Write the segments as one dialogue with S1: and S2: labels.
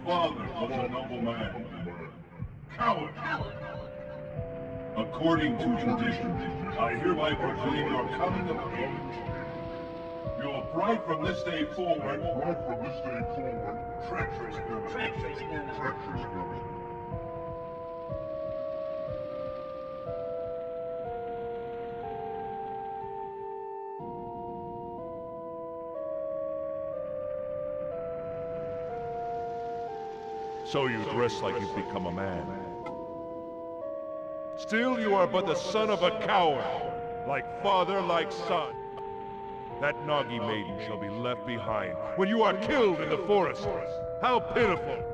S1: father was a noble man. Coward! According to tradition, I hereby proclaim your coming of age. Your bride from this day forward, treacherous girl.
S2: So you dress like you've become a man. Still, you are but the son of a coward, like father, like son. That Nagi maiden shall be left behind when you are killed in the forest. How pitiful!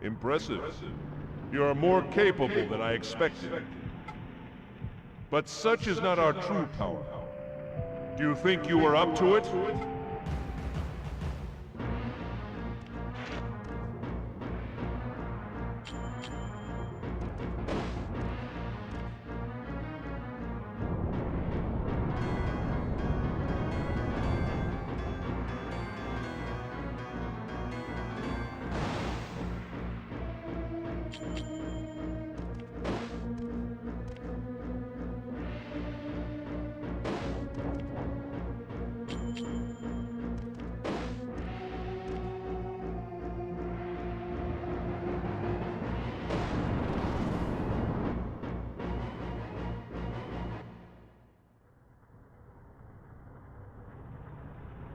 S2: Impressive. You are more capable than I expected. But such is not our true power. Do you think you are up to it?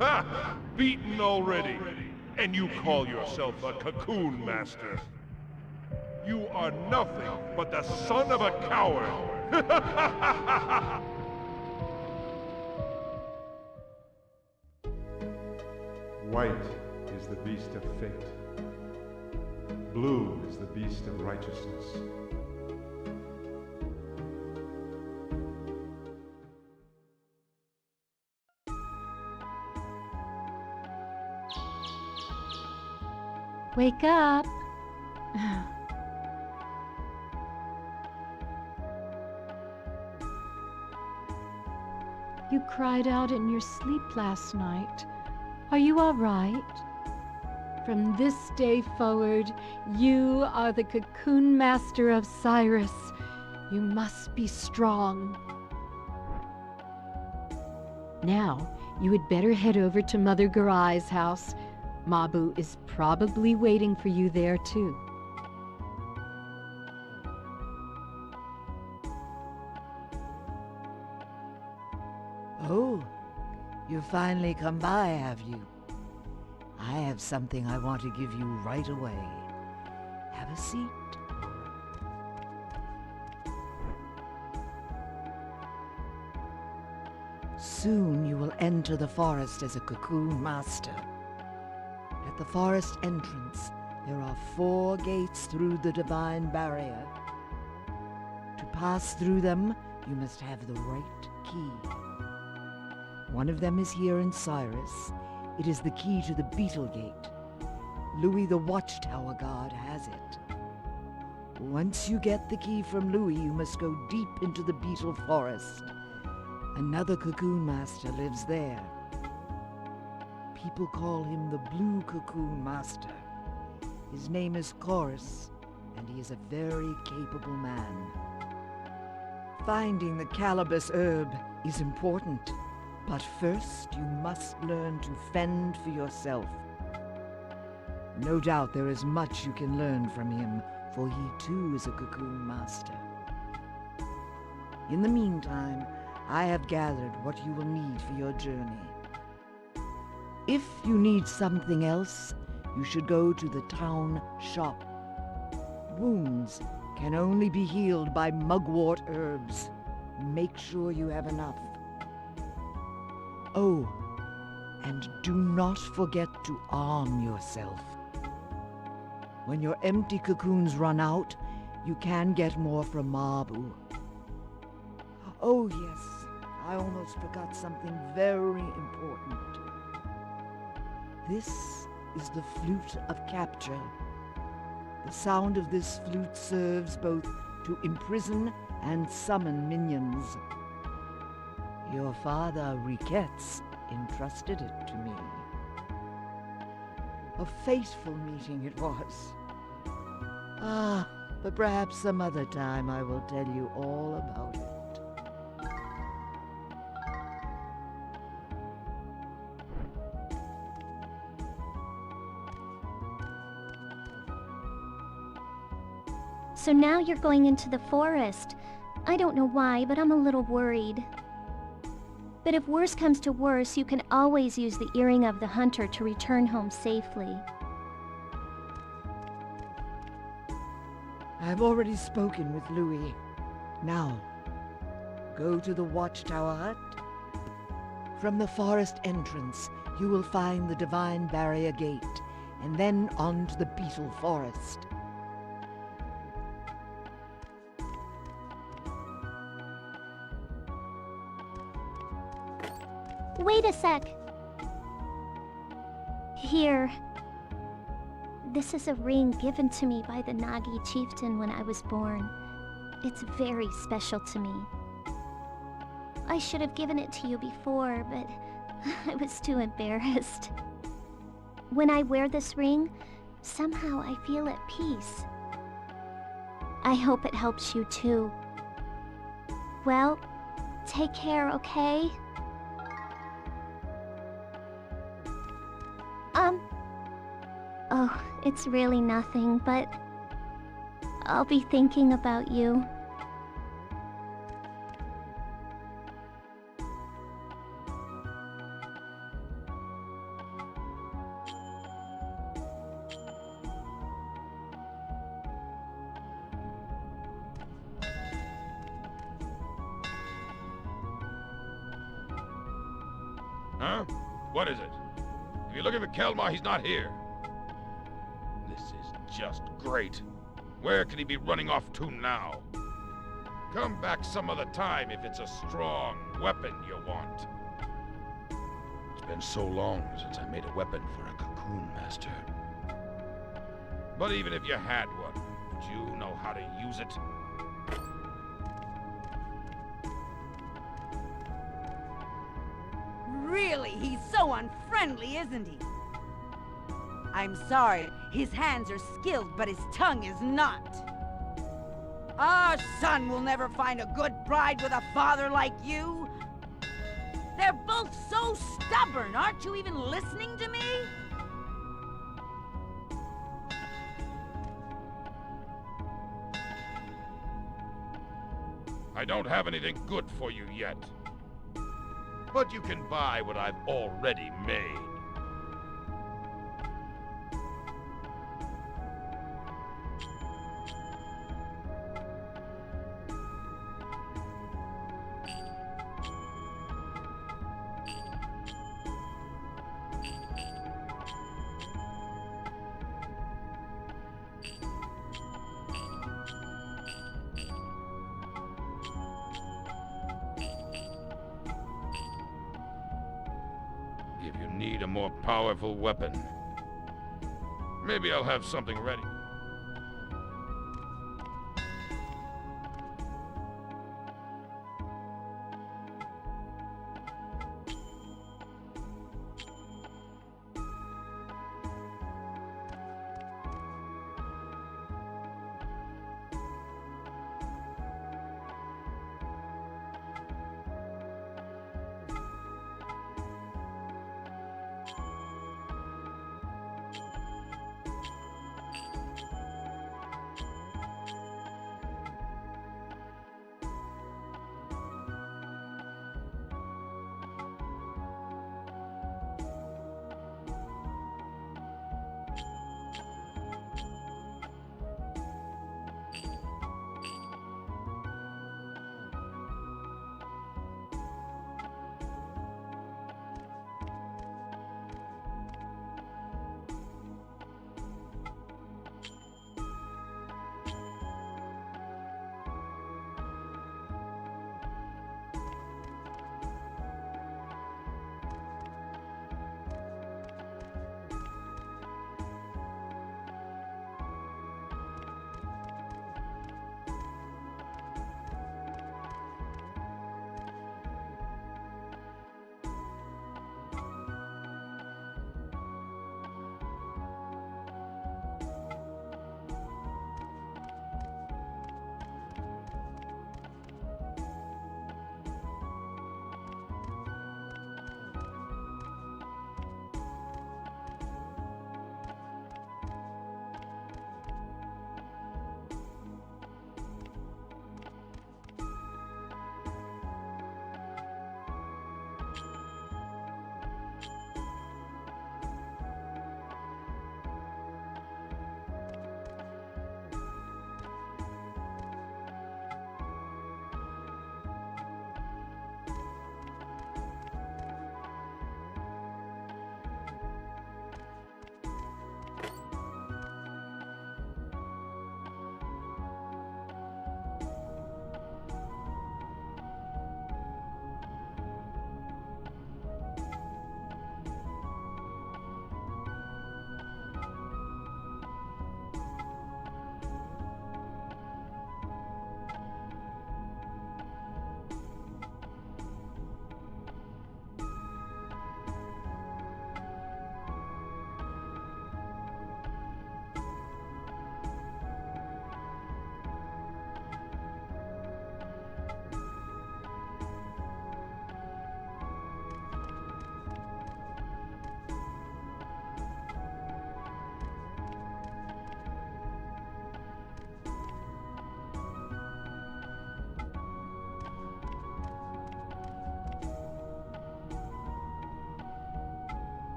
S2: Ha! Beaten already! And you call yourself a Cocoon Master? You are nothing but the son of a coward!
S3: White is the beast of fate. Blue is the beast of righteousness.
S4: Wake up! You cried out in your sleep last night. Are you all right? From this day forward, you are the Cocoon Master of Cyrus. You must be strong. Now, you had better head over to Mother Garai's house. Mabu is probably waiting for you there, too.
S5: Oh, you've finally come by, have you? I have something I want to give you right away. Have a seat. Soon you will enter the forest as a Cocoon Master. At the forest entrance, there are 4 gates through the divine barrier. To pass through them, you must have the right key. One of them is here in Cyrus. It is the key to the Beetle Gate. Louis the Watchtower Guard has it. Once you get the key from Louis, you must go deep into the Beetle Forest. Another Cocoon Master lives there. People call him the Blue Cocoon Master. His name is Chorus, and he is a very capable man. Finding the Calamus herb is important, but first you must learn to fend for yourself. No doubt there is much you can learn from him, for he too is a Cocoon Master. In the meantime, I have gathered what you will need for your journey. If you need something else, you should go to the town shop. Wounds can only be healed by mugwort herbs. Make sure you have enough. Oh, and do not forget to arm yourself. When your empty cocoons run out, you can get more from Mabu. Oh yes, I almost forgot something very important. This is the Flute of Capture. The sound of this flute serves both to imprison and summon minions. Your father, Riquette's, entrusted it to me. A fateful meeting it was. But perhaps some other time I will tell you all about it.
S6: So now you're going into the forest. I don't know why, but I'm a little worried. But if worse comes to worse, you can always use the earring of the hunter to return home safely.
S5: I've already spoken with Louis. Now, go to the Watchtower Hut. From the forest entrance, you will find the Divine Barrier Gate, and then on to the Beetle Forest.
S6: Wait a sec. Here. This is a ring given to me by the Nagi chieftain when I was born. It's very special to me. I should have given it to you before, but I was too embarrassed. When I wear this ring, somehow I feel at peace. I hope it helps you too. Well, take care, okay? Oh, it's really nothing, but I'll be thinking about you.
S2: Huh? What is it? If you're looking for Kelmar, he's not here. This is just great. Where could he be running off to now? Come back some other time if it's a strong weapon you want. It's been so long since I made a weapon for a cocoon master. But even if you had one, would you know how to use it?
S7: Really, he's so unfriendly, isn't he? I'm sorry, his hands are skilled, but his tongue is not. Our son will never find a good bride with a father like you. They're both so stubborn, aren't you even listening to me?
S2: I don't have anything good for you yet. But you can buy what I've already made. If you need a more powerful weapon, maybe I'll have something ready.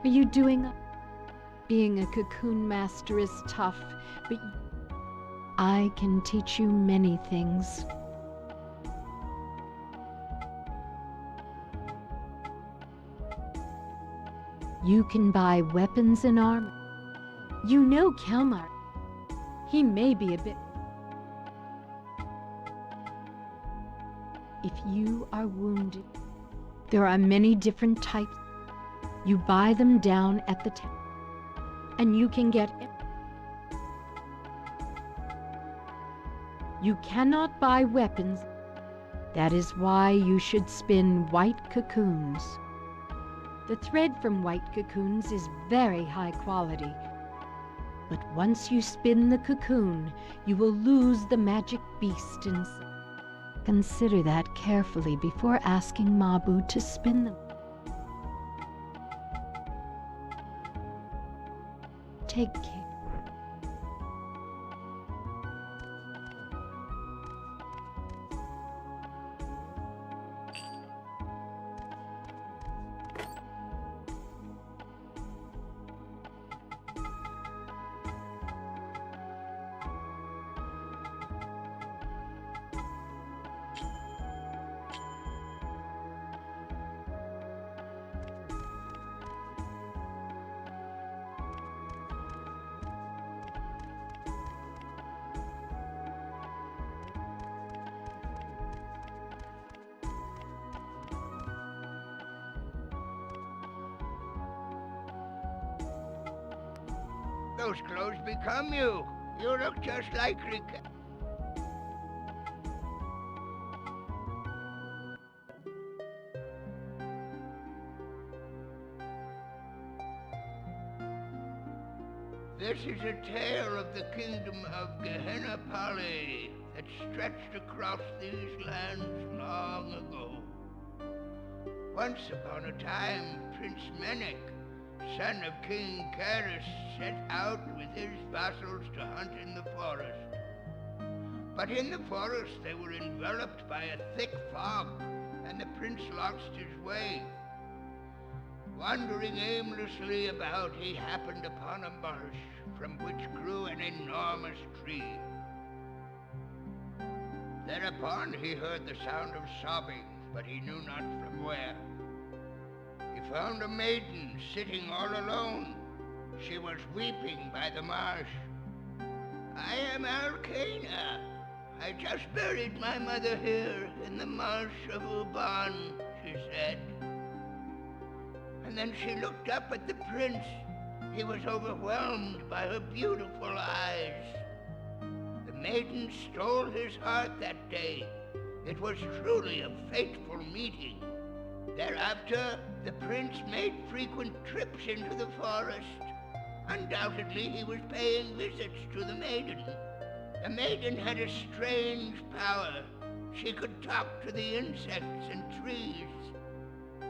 S4: Are you doing? Being a cocoon master is tough, but I can teach you many things. You can buy weapons and armor. You know Kelmar. He may be a bit... If you are wounded, there are many different types. You buy them down at the town, and you can get... You cannot buy weapons. That is why you should spin white cocoons. The thread from white cocoons is very high quality. But once you spin the cocoon, you will lose the magic beast inside. Consider that carefully before asking Mabu to spin them. Take care.
S8: Those clothes become you. You look just like Rika. This is a tale of the kingdom of Gehenna Pali that stretched across these lands long ago. Once upon a time, Prince Menek, son of King Karis, set out with his vassals to hunt in the forest. But in the forest they were enveloped by a thick fog, and the prince lost his way. Wandering aimlessly about, he happened upon a marsh from which grew an enormous tree. Thereupon he heard the sound of sobbing, but he knew not from where. He found a maiden sitting all alone. She was weeping by the marsh. "I am Arcana. I just buried my mother here in the marsh of Uban," she said. And then she looked up at the prince. He was overwhelmed by her beautiful eyes. The maiden stole his heart that day. It was truly a fateful meeting. Thereafter, the prince made frequent trips into the forest. Undoubtedly, he was paying visits to the maiden. The maiden had a strange power. She could talk to the insects and trees.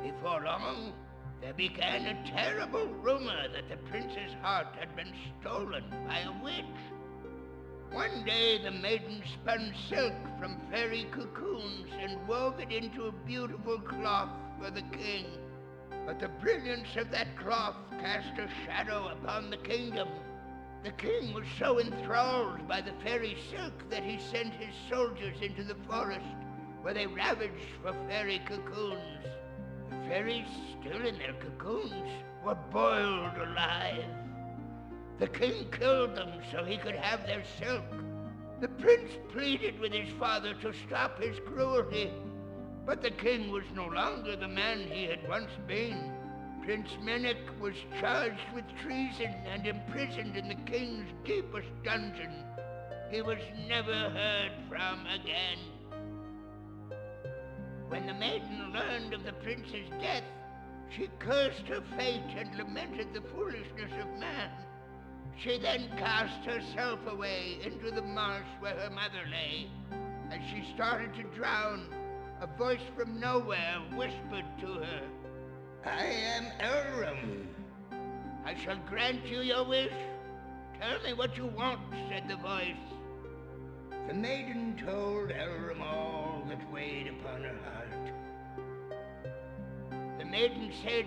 S8: Before long, there began a terrible rumor that the prince's heart had been stolen by a witch. One day, the maiden spun silk from fairy cocoons and wove it into a beautiful cloth for the king. But the brilliance of that cloth cast a shadow upon the kingdom. The king was so enthralled by the fairy silk that he sent his soldiers into the forest, where they ravaged for fairy cocoons. The fairies, still in their cocoons, were boiled alive. The king killed them so he could have their silk. The prince pleaded with his father to stop his cruelty, but the king was no longer the man he had once been. Prince Menek was charged with treason and imprisoned in the king's deepest dungeon. He was never heard from again. When the maiden learned of the prince's death, she cursed her fate and lamented the foolishness of man. She then cast herself away into the marsh where her mother lay. As she started to drown, a voice from nowhere whispered to her, "I am Elrum. I shall grant you your wish. Tell me what you want," said the voice. The maiden told Elrum all that weighed upon her heart. The maiden said,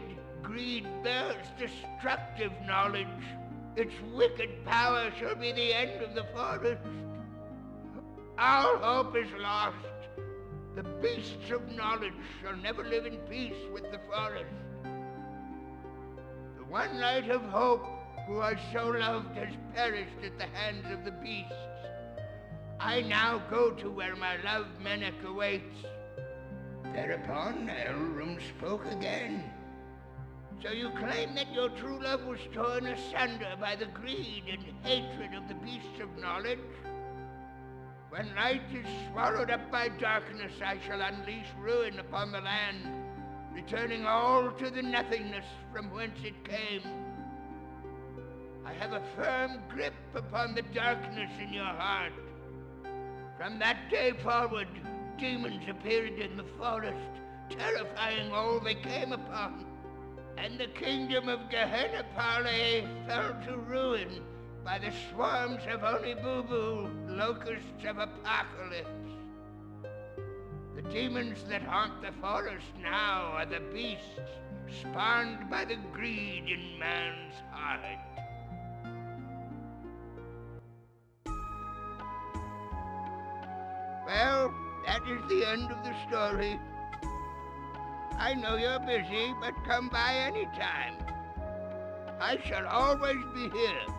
S8: greed bears destructive knowledge. Its wicked power shall be the end of the forest. All hope is lost. The beasts of knowledge shall never live in peace with the forest. The one light of hope, who I so loved, has perished at the hands of the beasts. I now go to where my love Menach awaits. Thereupon Elrum spoke again. So you claim that your true love was torn asunder by the greed and hatred of the beasts of knowledge? When light is swallowed up by darkness, I shall unleash ruin upon the land, returning all to the nothingness from whence it came. I have a firm grip upon the darkness in your heart. From that day forward, demons appeared in the forest, terrifying all they came upon. And the kingdom of Gehenna Parley fell to ruin by the swarms of Onibubu, locusts of apocalypse. The demons that haunt the forest now are the beasts, spawned by the greed in man's heart. Well, that is the end of the story. I know you're busy, but come by any time. I shall always be here.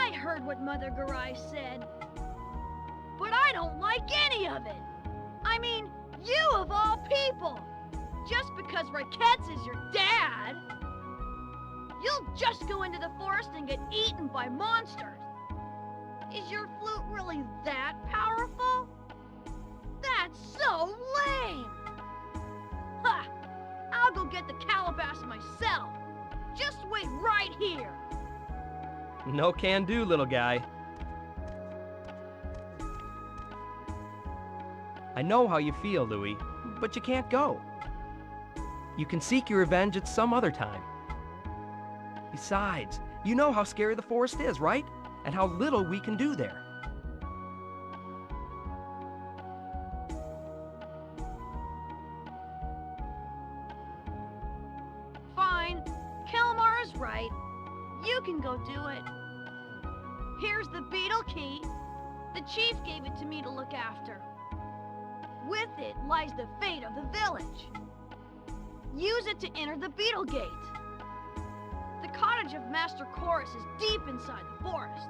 S9: I heard what Mother Garai said, but I don't like any of it. I mean, you of all people. Just because Ricketts is your dad, you'll just go into the forest and get eaten by monsters. Is your flute really that powerful? That's so lame! Ha! I'll go get the calabash myself. Just wait right here.
S10: No can do, little guy. I know how you feel, Louis, but you can't go. You can seek your revenge at some other time. Besides, you know how scary the forest is, right? And how little we can do there.
S9: Fine. Kelmar is right. You can go do it. Here's the beetle key. The chief gave it to me to look after. With it lies the fate of the village. Use it to enter the beetle gate. The cottage of Master Chorus is deep inside the forest.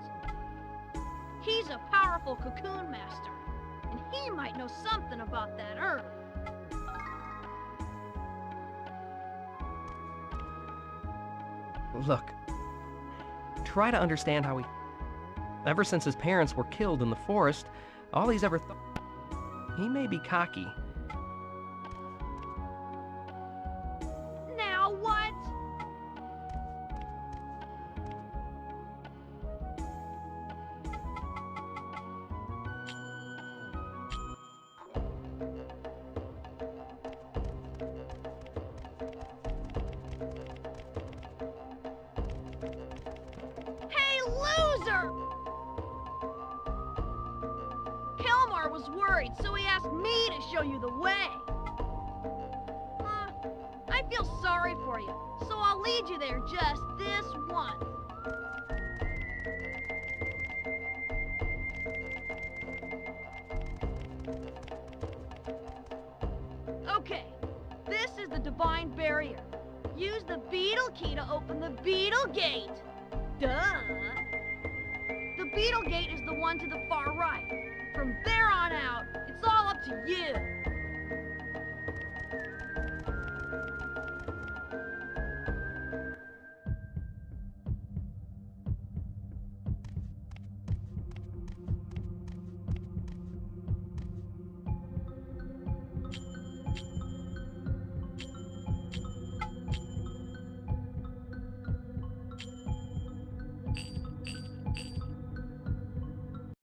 S9: He's a powerful cocoon master, and he might know something about that herb.
S10: Look, try to understand how he... Ever since his parents were killed in the forest, All he's ever thought. He may be cocky.
S9: Now what? Hey, loser! Kelmar was worried, so he asked me to show you the way. I feel sorry for you, so I'll lead you there just this once. Okay, this is the Divine Barrier. Use the Beetle Key to open the Beetle Gate. Duh! The Beetle Gate is the one to the far right. From there on out, it's all up to you.